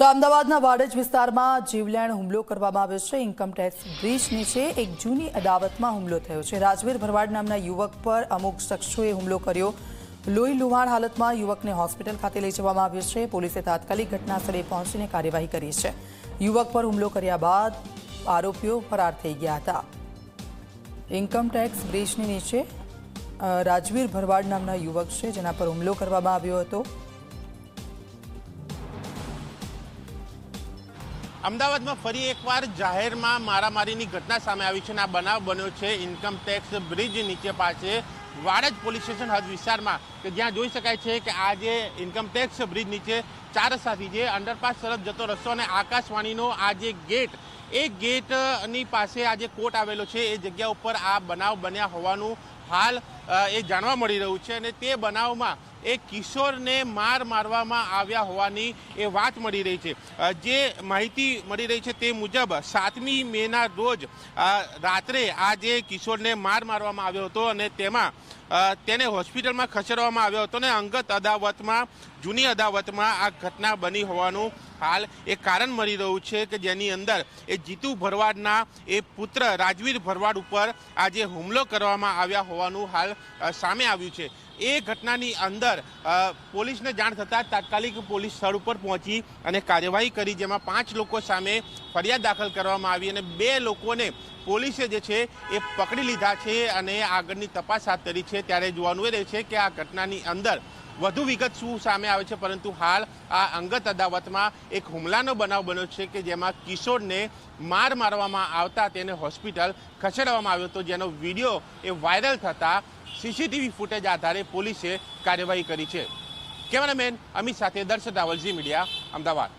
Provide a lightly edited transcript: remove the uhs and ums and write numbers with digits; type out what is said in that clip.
તો અમદાવાદના વાડજ વિસ્તારમાં જીવલેણ હુમલો કરવામાં આવ્યો છે। ઇન્કમટેક્સ બ્રિજ નીચે એક જૂની અદાવતમાં હુમલો થયો છે। રાજવીર ભરવાડ નામના યુવક પર અમુક શખ્સોએ હુમલો કર્યો। લોહી લુહાણ હાલતમાં યુવકને હોસ્પિટલ ખાતે લઈ જવામાં આવ્યો છે। પોલીસે તાત્કાલિક ઘટનાસ્થળે પહોંચીને કાર્યવાહી કરી છે। યુવક પર હુમલો કર્યા બાદ આરોપીઓ ફરાર થઈ ગયા હતા। ઇન્કમટેક્સ બ્રિજની નીચે રાજવીર ભરવાડ નામના યુવક છે જેના પર હુમલો કરવામાં આવ્યો હતો। અમદાવાદમાં ફરી એકવાર જાહેરમાં મારામારીની ઘટના સામે આવી છે અને આ બનાવ બન્યો છે ઇન્કમટેક્સ બ્રિજ નીચે પાસે વાડજ પોલીસ સ્ટેશન હદ વિસ્તારમાં કે જ્યાં જોઈ શકાય છે કે આ જે ઇન્કમટેક્સ બ્રિજ નીચે 4 રસ્તાથી જે અંડરપાસ તરફ જતો રસ્તો અને આકાશવાણીનો આ જે ગેટ એ ગેટની પાસે આ જે કોર્ટ આવેલો છે એ જગ્યા ઉપર આ બનાવ બન્યા હોવાનું હાલ એ જાણવા મળી રહ્યું છે અને તે બનાવમાં એ કિશોરને મારવામાં આવ્યા હોવાની એ વાત મળી રહી છે। જે માહિતી મળી રહી છે તે મુજબ 7મી મેના રોજ રાત્રે આ જે કિશોરને મારવામાં આવ્યો હતો અને તેમાં તેને હોસ્પિટલમાં ખસેડવામાં આવ્યો હતો અને અંગત અદાવતમાં જૂની અદાવતમાં આ ઘટના બની હોવાનું હાલ એ કારણ મળી રહ્યું છે કે જેની અંદર એ જીતુ ભરવાડના એ પુત્ર રાજવીર ભરવાડ ઉપર આજે હુમલો કરવામાં આવ્યા હોવાનું હાલ સામે આવ્યું છે। એ ઘટનાની અંદર પોલીસને જાણ થતાં તાત્કાલિક પોલીસ સ્થળ ઉપર પહોંચી અને કાર્યવાહી કરી, જેમાં 5 લોકો સામે ફરિયાદ દાખલ કરવામાં આવી અને 2 લોકોને પોલીસે જે છે એ પકડી લીધા છે અને આગળની તપાસ હાથ ધરી છે। ત્યારે જોવાનું એ રહે છે કે આ ઘટનાની અંદર વધુ વિગત શું સામે આવે છે, પરંતુ હાલ આ અંગત અદાવતમાં એક હુમલાનો બનાવ બન્યો છે કે જેમાં કિશોરને મારવામાં આવતા તેને હોસ્પિટલ ખસેડવામાં આવ્યો હતો, જેનો વિડીયો એ વાયરલ થતાં સીસીટીવી ફૂટેજ આધારે પોલીસે કાર્યવાહી કરી છે। કેમેરામેન અમિત સાથે દર્શક રાવલ, ઝી મીડિયા, અમદાવાદ।